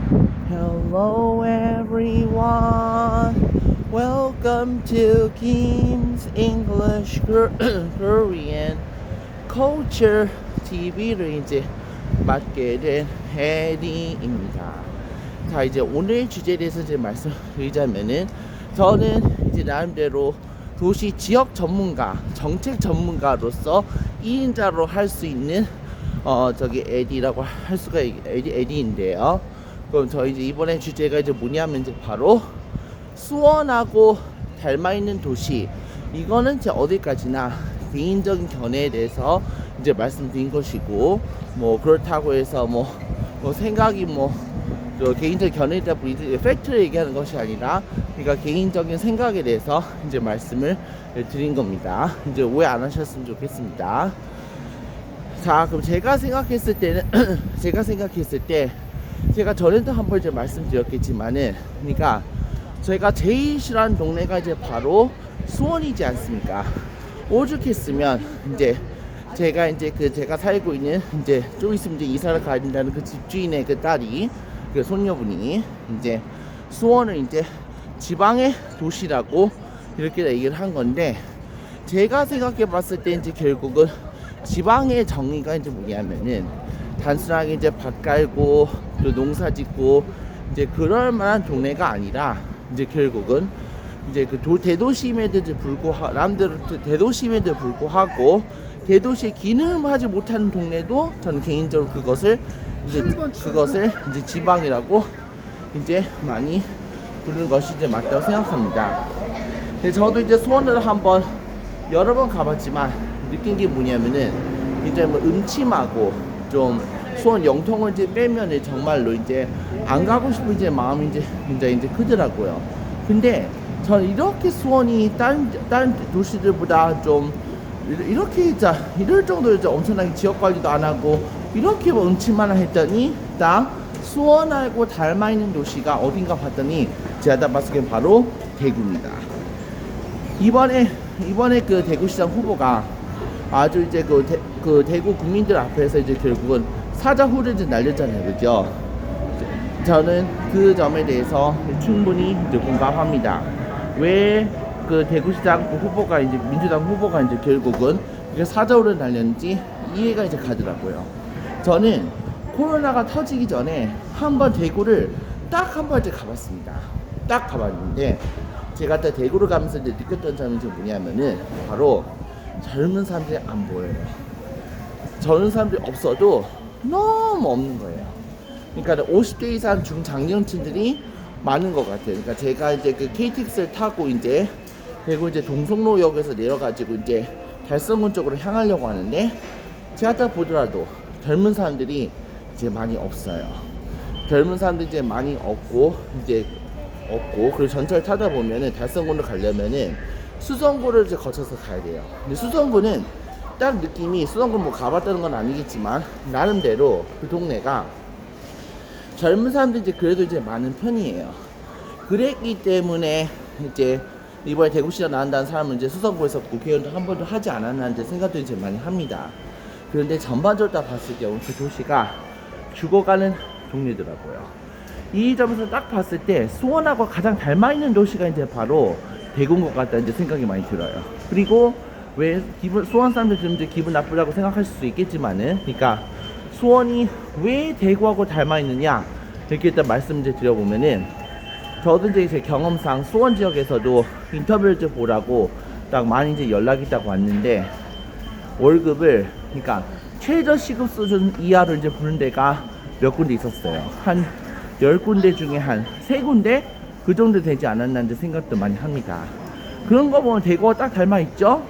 Hello everyone. Welcome to Kim's English Korean Culture TV를 이제 맡게 된 해리입니다. 자, 이제 오늘 주제에 대해서 이제 말씀드리자면은 저는 이제 나름대로 도시 지역 전문가, 정책 전문가로서 2인자로 할 수 있는 저기 에디라고 할 수가 에디인데요. 그럼 저 이제 이번에 주제가 이제 뭐냐면 이제 바로 수원하고 닮아 있는 도시. 이거는 제 어디까지나 개인적인 견해에 대해서 이제 말씀드린 것이고, 뭐 그렇다고 해서 뭐 생각이 저 개인적 견해이다 보니 팩트를 얘기하는 것이 아니라, 그러니까 개인적인 생각에 대해서 이제 말씀을 드린 겁니다. 이제 오해 안 하셨으면 좋겠습니다. 자, 그럼 제가 생각했을 때는 제가 전에도 한번 이제 말씀드렸겠지만은, 그러니까 제가 제일 싫어하는 동네가 이제 바로 수원이지 않습니까? 오죽했으면 이제 제가 살고 있는 이제 좀 있으면 이제 이사를 가야 된다는 그 집주인의 그 딸이, 그 손녀분이 이제 수원을 이제 지방의 도시라고 이렇게 얘기를 한 건데, 제가 생각해 봤을 때 이제 결국은 지방의 정의가 이제 뭐냐면은 단순하게 이제 밭 깔고 또 농사 짓고 이제 그럴 만한 동네가 아니라, 이제 결국은 이제 그 대도심에도 불구하고 남들 대도심에도 불구하고 대도시의 기능을 하지 못하는 동네도 저는 개인적으로 그것을 이제 지방이라고 이제 많이 부르는 것이 이제 맞다고 생각합니다. 근데 저도 이제 수원을 한번 여러 번 가봤지만 느낀 게 뭐냐면은 이제 음침하고 좀 수원 영통을 이제 빼면은 정말로 이제 안 가고 싶은 이제 마음이 이제 크더라고요. 근데 저는 이렇게 수원이 다른 도시들보다 좀 이렇게 이럴 정도로 엄청나게 지역 관리도 안 하고 이렇게 음침하나 했더니, 딱 수원하고 닮아 있는 도시가 어딘가 봤더니 제가 봤을 때 바로 대구입니다. 이번에 그 대구시장 후보가 아주 이제 그 대구 국민들 앞에서 이제 결국은 사자후를 이제 날렸잖아요, 그죠? 저는 그 점에 대해서 충분히 이제 공감합니다. 왜 그 대구시장 후보가 이제 민주당 후보가 이제 결국은 사자후를 날렸는지 이해가 이제 가더라고요. 저는 코로나가 터지기 전에 한번 대구를 딱 한 번 이제 가봤습니다. 딱 가봤는데, 제가 딱 대구를 가면서 이제 느꼈던 점이 좀 뭐냐면은 바로 젊은 사람들이 안 보여요. 젊은 사람들이 없어도 너무 없는 거예요. 그러니까 50대 이상 중장년층들이 많은 것 같아요. 그러니까 제가 이제 그 KTX를 타고 이제 대구 이제 동성로역에서 내려가지고 이제 달성군 쪽으로 향하려고 하는데, 제가 딱 보더라도 젊은 사람들이 이제 많이 없어요. 젊은 사람들이 이제 많이 없고 그리고 전철 타다 보면은 달성군으로 가려면은 수성구를 이제 거쳐서 가야 돼요. 근데 수성구는 딱 느낌이, 수성구 가봤다는 건 아니겠지만 나름대로 그 동네가 젊은 사람들이 이제 그래도 이제 많은 편이에요. 그랬기 때문에 이제 이번에 대구시장 나온다는 사람은 이제 수성구에서 국회의원도 한 번도 하지 않았나 이제 생각도 이제 많이 합니다. 그런데 전반적으로 다 봤을 경우 그 도시가 죽어가는 동네더라고요. 이 점에서 딱 봤을 때 수원하고 가장 닮아 있는 도시가 이제 바로 대구인 것 같다는 이제 생각이 많이 들어요. 그리고 왜 수원 사람들 들으면 이제 기분 나쁘다고 생각하실 수 있겠지만은, 그러니까 수원이 왜 대구하고 닮아 있느냐 이렇게 일단 말씀 이제 드려보면은, 저도 이제 제 경험상 수원 지역에서도 인터뷰를 좀 보라고 딱 많이 이제 연락이 딱 왔는데, 월급을 그러니까 최저 시급 수준 이하로 이제 부른 데가 몇 군데 있었어요. 한 10군데 중에 한 3군데 그 정도 되지 않았나 이제 생각도 많이 합니다. 그런 거 보면 대구가 딱 닮아 있죠?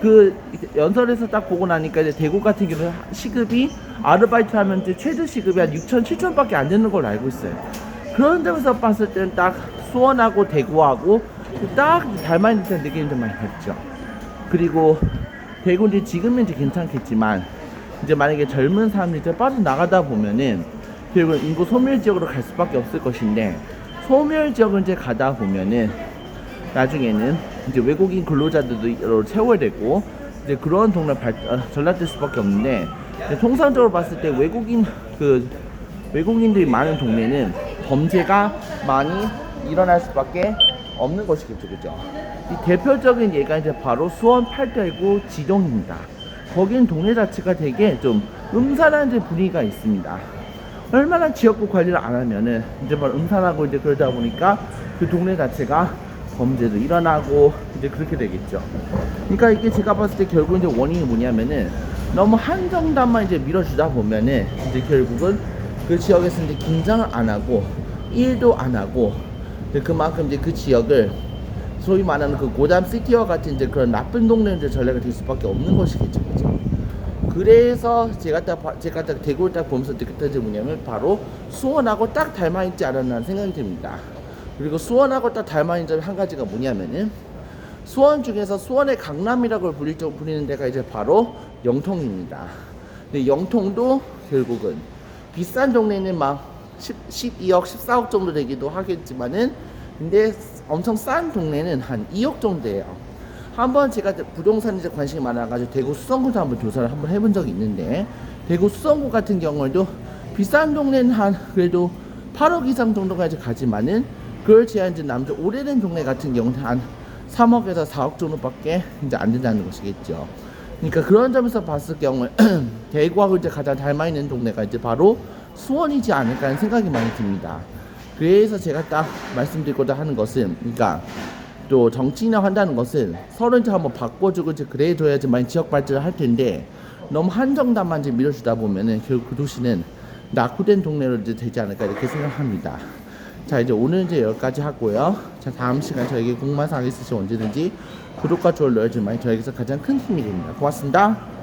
그 연설에서 딱 보고 나니까 이제 대구 같은 경우는 시급이 아르바이트 하면 이제 최저 시급이 한 6천, 7천 밖에 안 되는 걸로 알고 있어요. 그런 점에서 봤을 때는 딱 수원하고 대구하고 딱 닮아 있는 듯한 느낌이 좀 많이 받죠. 그리고 대구는 이제 지금은 이제 괜찮겠지만, 이제 만약에 젊은 사람들이 이제 빠져나가다 보면은 결국 인구 소멸 지역으로 갈 수밖에 없을 것인데, 소멸 지역을 이제 가다 보면은 나중에는 이제 외국인 근로자들도 채워야 되고 이제 그런 동네 전락될 수밖에 없는데, 통상적으로 봤을 때 외국인 외국인들이 많은 동네는 범죄가 많이 일어날 수밖에 없는 것이겠죠, 그죠? 이 대표적인 예가 이제 바로 수원 팔달구 지동입니다. 거기는 동네 자체가 되게 좀 음산한 이제 분위기가 있습니다. 얼마나 지역구 관리를 안 하면은 이제 뭐 음산하고 이제 그러다 보니까 그 동네 자체가 범죄도 일어나고 이제 그렇게 되겠죠. 그러니까 이게 제가 봤을 때 결국 이제 원인이 뭐냐면은 너무 한정당만 이제 밀어주다 보면은 이제 결국은 그 지역에서 이제 긴장을 안 하고 일도 안 하고 그만큼 이제 그 지역을 소위 말하는 그 고담 시티와 같은 이제 그런 나쁜 동네들 전례가 될 수밖에 없는 것이겠죠, 그죠? 그래서 제가 딱 대구를 딱 보면서 느꼈던 게 뭐냐면 바로 수원하고 딱 닮아 있지 않았나 생각이 듭니다. 그리고 수원하고 딱 닮아 있는 점이 한 가지가 뭐냐면은 수원 중에서 수원의 강남이라고 부리는 데가 이제 바로 영통입니다. 근데 영통도 결국은 비싼 동네는 막 12억, 14억 정도 되기도 하겠지만은 근데 엄청 싼 동네는 한 2억 정도예요. 한번 제가 부동산에 관심이 많아가지고 대구 수성구도 한번 조사를 한번 해본 적이 있는데 대구 수성구 같은 경우에도 비싼 동네는 한 그래도 8억 이상 정도가 이제 가지만은 그걸 제한 이제 남들 오래된 동네 같은 경우는 한 3억에서 4억 정도밖에 이제 안 된다는 것이겠죠. 그러니까 그런 점에서 봤을 경우에 대구하고 이제 가장 닮아 있는 동네가 이제 바로 수원이지 않을까 하는 생각이 많이 듭니다. 그래서 제가 딱 말씀드리고자 하는 것은, 그러니까 또 정치인이나 한다는 것은 서로 이제 한번 바꿔주고 이제 그래줘야지만 지역 발전을 할 텐데 너무 한정당만 이제 밀어주다 보면은 결국 그 도시는 낙후된 동네로 이제 되지 않을까 이렇게 생각합니다. 자, 이제 오늘 이제 여기까지 하고요. 자, 다음 시간 저에게 궁금한 사항이 있으시면 언제든지 구독과 좋아요 눌러주면 저에게서 가장 큰 힘이 됩니다. 고맙습니다.